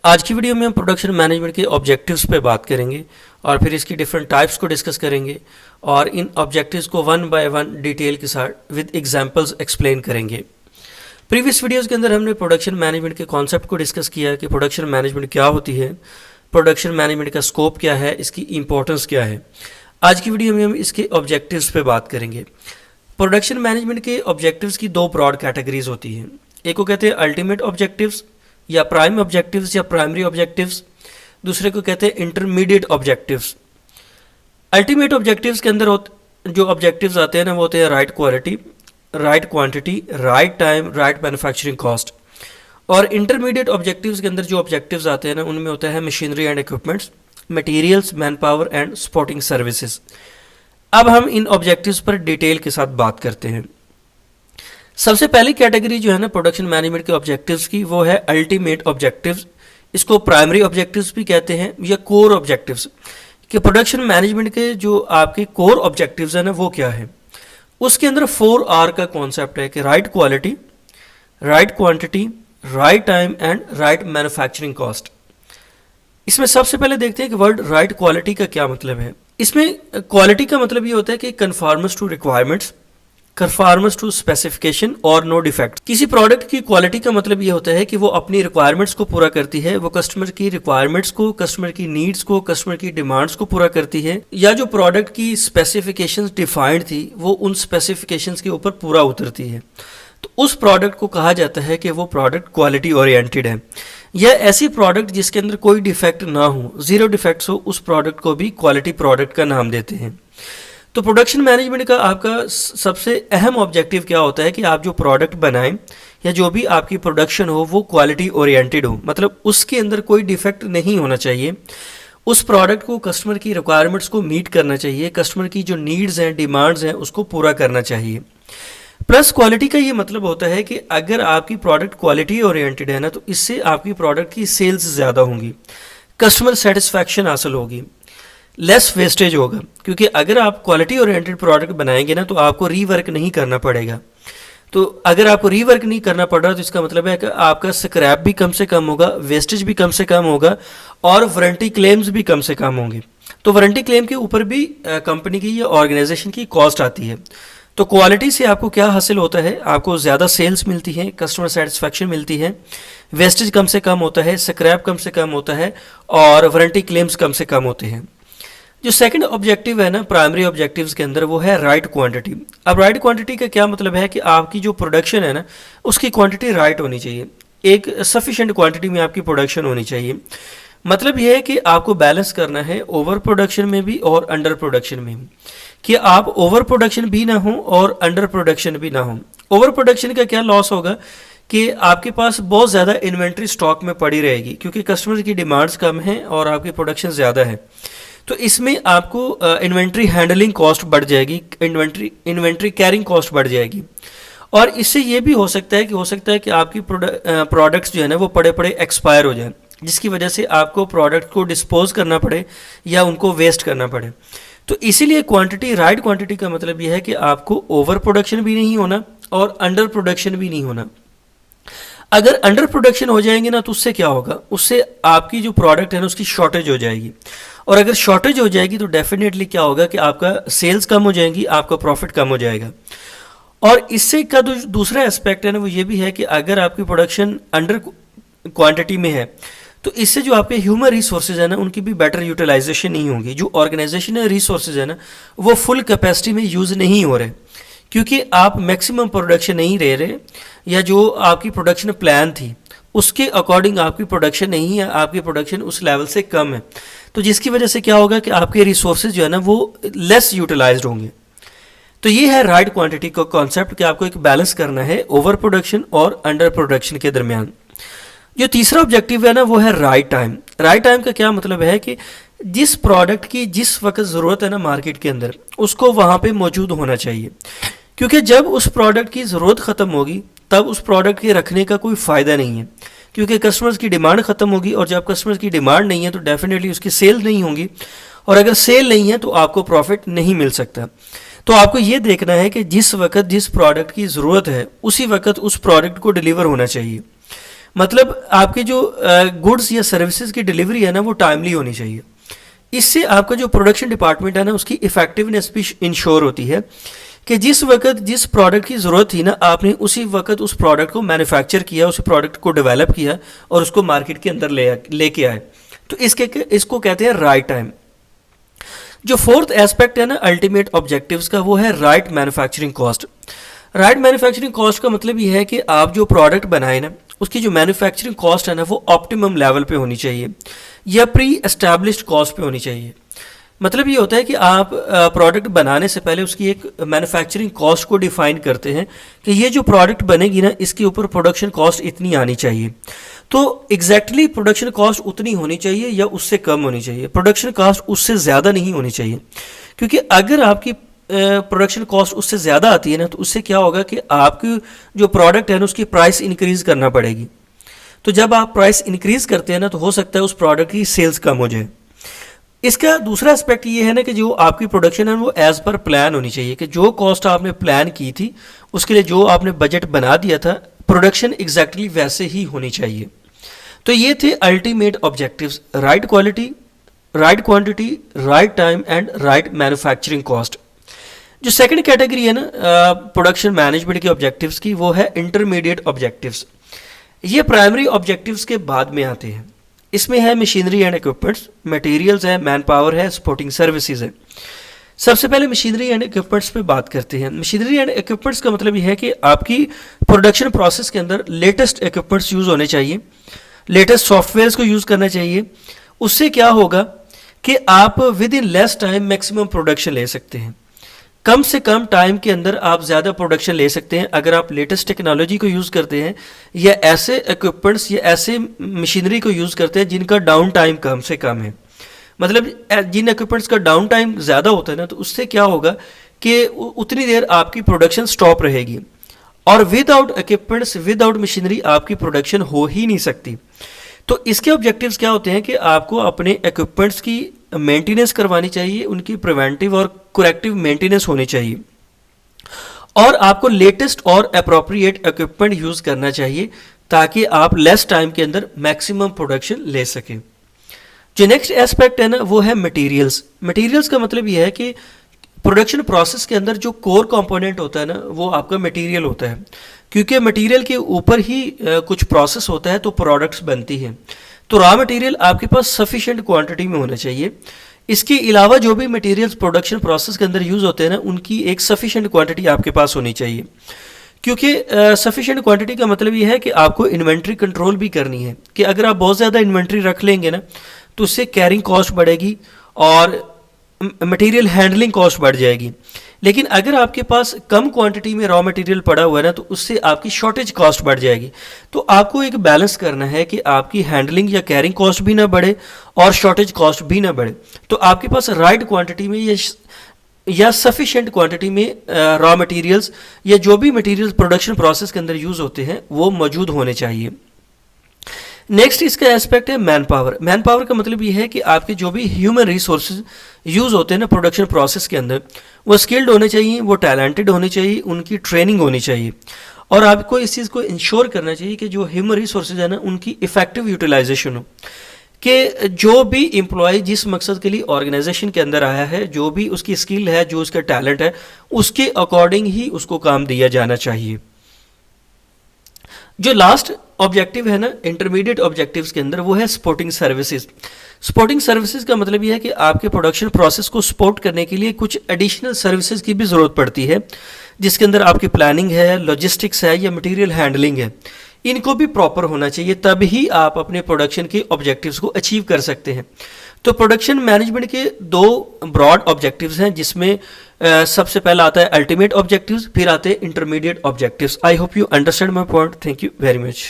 आज की वीडियो में हम प्रोडक्शन मैनेजमेंट के ऑब्जेक्टिव्स पे बात करेंगे और फिर इसकी डिफरेंट टाइप्स को डिस्कस करेंगे और इन ऑब्जेक्टिव्स को वन बाय वन डिटेल के साथ विद एग्जांपल्स एक्सप्लेन करेंगे। प्रीवियस वीडियोस के अंदर हमने प्रोडक्शन मैनेजमेंट के कॉन्सेप्ट को डिस्कस किया कि प्रोडक्शन मैनेजमेंट क्या होती है, प्रोडक्शन मैनेजमेंट का स्कोप क्या है, इसकी इंपॉर्टेंस क्या है। आज की वीडियो में हम इसके ऑब्जेक्टिव्स पे बात करेंगे। प्रोडक्शन मैनेजमेंट के ऑब्जेक्टिव्स की दो ब्रॉड कैटेगरीज होती हैं। एक को कहते हैं अल्टीमेट ऑब्जेक्टिव्स या प्राइम ऑब्जेक्टिव्स या प्राइमरी ऑब्जेक्टिव्स, दूसरे को कहते हैं इंटरमीडिएट ऑब्जेक्टिव्स। अल्टीमेट ऑब्जेक्टिव्स के अंदर जो ऑब्जेक्टिव्स आते हैं ना, वो होते हैं right quality, right quantity, right time, right manufacturing cost. और इंटरमीडिएट ऑब्जेक्टिव्स के अंदर जो ऑब्जेक्टिव्स आते हैं ना, उनमें होता है machinery and equipments, materials, man power and supporting services. अब हम इन ऑब्जेक्टिव्स पर डिटेल के साथ बात करते हैं। सबसे पहली कैटेगरी जो है ना प्रोडक्शन मैनेजमेंट के ऑब्जेक्टिव्स की, वो है अल्टीमेट ऑब्जेक्टिव्स। इसको प्राइमरी ऑब्जेक्टिव्स भी कहते हैं या कोर ऑब्जेक्टिव्स। कि प्रोडक्शन मैनेजमेंट के जो आपके कोर ऑब्जेक्टिव्स हैं ना, वो क्या है। उसके अंदर 4R का कॉन्सेप्ट है कि right quality, right quantity, right time and right manufacturing cost. इसमें सबसे पहले देखते हैं कि वर्ड राइट क्वालिटी का क्या मतलब है। इसमें क्वालिटी का मतलब ये होता है कि conformance to requirements, conformance to specification और नो डिफेक्ट। किसी प्रोडक्ट की क्वालिटी का मतलब ये होता है कि वो अपनी रिक्वायरमेंट्स को पूरा करती है, वो कस्टमर की रिक्वायरमेंट्स को, कस्टमर की नीड्स को, कस्टमर की डिमांड्स को पूरा करती है, या जो प्रोडक्ट की स्पेसिफिकेशंस डिफाइंड थी वो उन स्पेसिफिकेशंस के ऊपर पूरा उतरती है। तो उस प्रोडक्ट को कहा जाता है कि वो प्रोडक्ट क्वालिटी ओरिएंटेड है। या ऐसी प्रोडक्ट जिसके अंदर कोई डिफेक्ट ना हो, जीरो डिफेक्ट्स हो, उस प्रोडक्ट को भी क्वालिटी प्रोडक्ट का नाम देते हैं। तो प्रोडक्शन मैनेजमेंट का आपका सबसे अहम ऑब्जेक्टिव क्या होता है कि आप जो प्रोडक्ट बनाएं या जो भी आपकी प्रोडक्शन हो वो क्वालिटी ओरिएंटेड हो, मतलब उसके अंदर कोई डिफेक्ट नहीं होना चाहिए। उस प्रोडक्ट को कस्टमर की रिक्वायरमेंट्स को मीट करना चाहिए, कस्टमर की जो नीड्स हैं, डिमांड्स हैं, उसको पूरा करना चाहिए। प्लस क्वालिटी का ये मतलब होता है कि अगर आपकी प्रोडक्ट क्वालिटी ओरिएंटेड है ना, तो इससे आपकी प्रोडक्ट की सेल्स ज़्यादा होंगी, कस्टमर सेटिस्फैक्शन हासिल होगी, लेस वेस्टेज होगा। क्योंकि अगर आप क्वालिटी ओरिएंटेड प्रोडक्ट बनाएंगे ना, तो आपको रीवर्क नहीं करना पड़ेगा। तो अगर आपको रीवर्क नहीं करना पड़ रहा, तो इसका मतलब है कि आपका स्क्रैप भी कम से कम होगा, वेस्टेज भी कम से कम होगा और वारंटी क्लेम्स भी कम से कम होंगे। तो वारंटी क्लेम के ऊपर भी कंपनी की या ऑर्गेनाइजेशन की कॉस्ट आती है। तो क्वालिटी से आपको क्या हासिल होता है, आपको ज़्यादा सेल्स मिलती है, कस्टमर सेटिस्फैक्शन मिलती है, वेस्टेज कम से कम होता है, स्क्रैप कम से कम होता है और वारंटी क्लेम्स कम से कम होते हैं। जो सेकंड ऑब्जेक्टिव है ना प्राइमरी ऑब्जेक्टिव्स के अंदर, वो है राइट क्वांटिटी। अब राइट क्वांटिटी का क्या मतलब है कि आपकी जो प्रोडक्शन है ना, उसकी क्वांटिटी राइट होनी चाहिए, एक सफिशिएंट क्वांटिटी में आपकी प्रोडक्शन होनी चाहिए। मतलब यह है कि आपको बैलेंस करना है ओवर प्रोडक्शन में भी और अंडर प्रोडक्शन में भी, कि आप ओवर प्रोडक्शन भी ना हो और अंडर प्रोडक्शन भी ना हो। ओवर प्रोडक्शन का क्या लॉस होगा कि आपके पास बहुत ज़्यादा इन्वेंट्री स्टॉक में पड़ी रहेगी, क्योंकि कस्टमर की डिमांड्स कम हैं और आपकी प्रोडक्शन ज़्यादा है। तो इसमें आपको इन्वेंट्री हैंडलिंग कॉस्ट बढ़ जाएगी, इन्वेंट्री कैरिंग कॉस्ट बढ़ जाएगी। और इससे ये भी हो सकता है कि आपकी प्रोडक्ट्स जो है ना, वो पड़े पड़े एक्सपायर हो जाए, जिसकी वजह से आपको प्रोडक्ट को डिस्पोज करना पड़े या उनको वेस्ट करना पड़े। तो इसीलिए क्वांटिटी, राइट क्वांटिटी का मतलब यह है कि आपको ओवर प्रोडक्शन भी नहीं होना और अंडर प्रोडक्शन भी नहीं होना। अगर अंडर प्रोडक्शन हो जाएंगे ना, तो उससे क्या होगा, उससे आपकी जो प्रोडक्ट है ना, उसकी शॉर्टेज हो जाएगी। और अगर शॉर्टेज हो जाएगी तो डेफिनेटली क्या होगा कि आपका सेल्स कम हो जाएंगी, आपका प्रॉफिट कम हो जाएगा। और इससे का दूसरा एस्पेक्ट है ना, वो ये भी है कि अगर आपकी प्रोडक्शन अंडर क्वांटिटी में है, तो इससे जो आपके ह्यूमन रिसोर्सेज है ना, उनकी भी बेटर यूटिलाइजेशन नहीं होगी। जो ऑर्गेनाइजेशनल रिसोर्सेज है ना, वो फुल कैपेसिटी में यूज़ नहीं हो रहे, क्योंकि आप मैक्सिमम प्रोडक्शन नहीं ले रहे, या जो आपकी प्रोडक्शन प्लान थी उसके अकॉर्डिंग आपकी प्रोडक्शन नहीं है, आपकी प्रोडक्शन उस लेवल से कम है। तो जिसकी वजह से क्या होगा कि आपके रिसोर्सेज जो है ना, वो लेस यूटिलाइज्ड होंगे। तो ये है राइट क्वांटिटी का कॉन्सेप्ट कि आपको एक बैलेंस करना है ओवर प्रोडक्शन और अंडर प्रोडक्शन के दरमियान। जो तीसरा ऑब्जेक्टिव है ना, वो है राइट टाइम। राइट टाइम का क्या मतलब है कि जिस प्रोडक्ट की जिस वक्त ज़रूरत है ना मार्केट के अंदर, उसको वहाँ पे मौजूद होना चाहिए। क्योंकि जब उस प्रोडक्ट की ज़रूरत ख़त्म होगी, तब उस प्रोडक्ट के रखने का कोई फ़ायदा नहीं है, क्योंकि कस्टमर्स की डिमांड ख़त्म होगी। और जब कस्टमर्स की डिमांड नहीं है तो डेफिनेटली उसकी सेल नहीं होंगी, और अगर सेल नहीं है तो आपको प्रॉफिट नहीं मिल सकता। तो आपको ये देखना है कि जिस वक्त जिस प्रोडक्ट की ज़रूरत है, उसी वक्त उस प्रोडक्ट को डिलीवर होना चाहिए। मतलब आपके जो गुड्स या सर्विसेज की डिलीवरी है ना वो टाइमली होनी चाहिए। इससे आपका जो प्रोडक्शन डिपार्टमेंट है ना उसकी इफेक्टिवनेस भी इंश्योर होती है कि जिस वक्त जिस प्रोडक्ट की ज़रूरत थी ना आपने उसी वक्त उस प्रोडक्ट को मैन्युफैक्चर किया, उस प्रोडक्ट को डेवलप किया और उसको मार्केट के अंदर लेके आए। तो इसको कहते हैं राइट टाइम। जो फोर्थ एस्पेक्ट है ना अल्टीमेट ऑब्जेक्टिव्स का, वो है right manufacturing cost. Right manufacturing cost का मतलब ये है कि आप जो प्रोडक्ट बनाए ना उसकी जो मैन्युफैक्चरिंग कॉस्ट है ना वो ऑप्टिमम लेवल पे होनी चाहिए या प्री एस्टैब्लिश्ड कॉस्ट पे होनी चाहिए। मतलब ये होता है कि आप प्रोडक्ट बनाने से पहले उसकी एक मैन्युफैक्चरिंग कॉस्ट को डिफाइन करते हैं कि ये जो प्रोडक्ट बनेगी ना इसके ऊपर प्रोडक्शन कॉस्ट इतनी आनी चाहिए। तो एग्जैक्टली प्रोडक्शन कॉस्ट उतनी होनी चाहिए या उससे कम होनी चाहिए, प्रोडक्शन कॉस्ट उससे ज़्यादा नहीं होनी चाहिए। क्योंकि अगर आपकी प्रोडक्शन कॉस्ट उससे ज़्यादा आती है ना तो उससे क्या होगा कि आपकी जो प्रोडक्ट है ना उसकी प्राइस इंक्रीज़ करना पड़ेगी। तो जब आप प्राइस इंक्रीज़ करते हैं ना तो हो सकता है उस प्रोडक्ट की सेल्स कम हो जाए। इसका दूसरा एस्पेक्ट ये है ना कि जो आपकी प्रोडक्शन है वो एज़ पर प्लान होनी चाहिए, कि जो कॉस्ट आपने प्लान की थी उसके लिए जो आपने बजट बना दिया था प्रोडक्शन एग्जैक्टली वैसे ही होनी चाहिए। तो ये थे ultimate objectives, right quality, right quantity, right time and right manufacturing cost. जो सेकंड कैटेगरी है ना प्रोडक्शन मैनेजमेंट के ऑब्जेक्टिव्स की, वो है इंटरमीडिएट ऑब्जेक्टिव्स। ये प्राइमरी ऑब्जेक्टिव्स के बाद में आते हैं। इसमें है मशीनरी एंड इक्विपमेंट्स, मटेरियल्स है, मैन पावर है, सपोर्टिंग सर्विसेज है। सबसे पहले मशीनरी एंड इक्विपमेंट्स पे बात करते हैं। मशीनरी एंड इक्विपमेंट्स का मतलब यह है कि आपकी प्रोडक्शन प्रोसेस के अंदर लेटेस्ट इक्विपमेंट्स यूज़ होने चाहिए, लेटेस्ट सॉफ्टवेयर्स को यूज़ करना चाहिए। उससे क्या होगा कि आप with in less time maximum production ले सकते हैं। कम से कम टाइम के अंदर आप ज़्यादा प्रोडक्शन ले सकते हैं अगर आप लेटेस्ट टेक्नोलॉजी को यूज़ करते हैं या ऐसे इक्विपमेंट्स या ऐसे मशीनरी को यूज़ करते हैं जिनका डाउन टाइम कम से कम है। मतलब जिन इक्विपमेंट्स का डाउन टाइम ज़्यादा होता है ना तो उससे क्या होगा कि उतनी देर आपकी प्रोडक्शन स्टॉप रहेगी और विदाउट इक्विपमेंट्स, विदाउट मशीनरी आपकी प्रोडक्शन हो ही नहीं सकती। तो इसके ऑब्जेक्टिव्स क्या होते हैं कि आपको अपने इक्विपमेंट्स की मेंटेनेंस करवानी चाहिए, उनकी प्रिवेंटिव और करेक्टिव मेंटेनेंस होनी चाहिए और आपको लेटेस्ट और अप्रोप्रिएट इक्विपमेंट यूज़ करना चाहिए ताकि आप लेस टाइम के अंदर मैक्सिमम प्रोडक्शन ले सकें। जो नेक्स्ट एस्पेक्ट है ना वो है मटेरियल्स। मटेरियल्स का मतलब ये है कि प्रोडक्शन प्रोसेस के अंदर जो कोर कंपोनेंट होता है ना वो आपका मटेरियल होता है, क्योंकि मटेरियल के ऊपर ही कुछ प्रोसेस होता है तो प्रोडक्ट्स बनती हैं। तो रॉ मटेरियल आपके पास सफिशिएंट क्वांटिटी में होना चाहिए। इसके अलावा जो भी मटेरियल्स प्रोडक्शन प्रोसेस के अंदर यूज़ होते हैं ना उनकी एक सफिशिएंट क्वांटिटी आपके पास होनी चाहिए, क्योंकि सफिशिएंट क्वांटिटी का मतलब ये है कि आपको इन्वेंट्री कंट्रोल भी करनी है कि अगर आप बहुत ज़्यादा इन्वेंट्री रख लेंगे ना तो उससे कैरिंग कॉस्ट बढ़ेगी और मटेरियल हैंडलिंग कॉस्ट बढ़ जाएगी। लेकिन अगर आपके पास कम क्वांटिटी में रॉ मटेरियल पड़ा हुआ है ना तो उससे आपकी शॉर्टेज कॉस्ट बढ़ जाएगी। तो आपको एक बैलेंस करना है कि आपकी हैंडलिंग या कैरिंग कॉस्ट भी ना बढ़े और शॉर्टेज कॉस्ट भी ना बढ़े। तो आपके पास राइट क्वांटिटी में या सफिशिएंट क्वांटिटी में रॉ मटेरियल्स या जो भी मटेरियल्स प्रोडक्शन प्रोसेस के अंदर यूज़ होते हैं वो मौजूद होने चाहिए। नेक्स्ट इसका एस्पेक्ट है मैन पावर। मैन पावर का मतलब ये है कि आपके जो भी ह्यूमन रिसोर्सेज यूज़ होते हैं ना प्रोडक्शन प्रोसेस के अंदर वो स्किल्ड होने चाहिए, वो टैलेंटेड होने चाहिए, उनकी ट्रेनिंग होनी चाहिए और आपको इस चीज़ को इंश्योर करना चाहिए कि जो ह्यूमन रिसोर्सेज है ना उनकी इफेक्टिव यूटिलाइजेशन हो, कि जो भी एम्प्लॉय जिस मकसद के लिए ऑर्गेनाइजेशन के अंदर आया है, जो भी उसकी स्किल है, जो उसका टैलेंट है, उसके अकॉर्डिंग ही उसको काम दिया जाना चाहिए। जो लास्ट ऑब्जेक्टिव है ना इंटरमीडिएट ऑब्जेक्टिव्स के अंदर वो है सपोर्टिंग सर्विसेज। सपोर्टिंग सर्विसेज का मतलब ये है कि आपके प्रोडक्शन प्रोसेस को सपोर्ट करने के लिए कुछ एडिशनल सर्विसेज की भी ज़रूरत पड़ती है, जिसके अंदर आपकी प्लानिंग है, लॉजिस्टिक्स है या मटेरियल हैंडलिंग है। इनको भी प्रॉपर होना चाहिए, तब ही आप अपने प्रोडक्शन के ऑब्जेक्टिव्स को अचीव कर सकते हैं। तो प्रोडक्शन मैनेजमेंट के दो ब्रॉड ऑब्जेक्टिव्स हैं, जिसमें सबसे पहला आता है अल्टीमेट ऑब्जेक्टिव्स, फिर आते हैं intermediate objectives. I hope you understand my point. Thank you very much.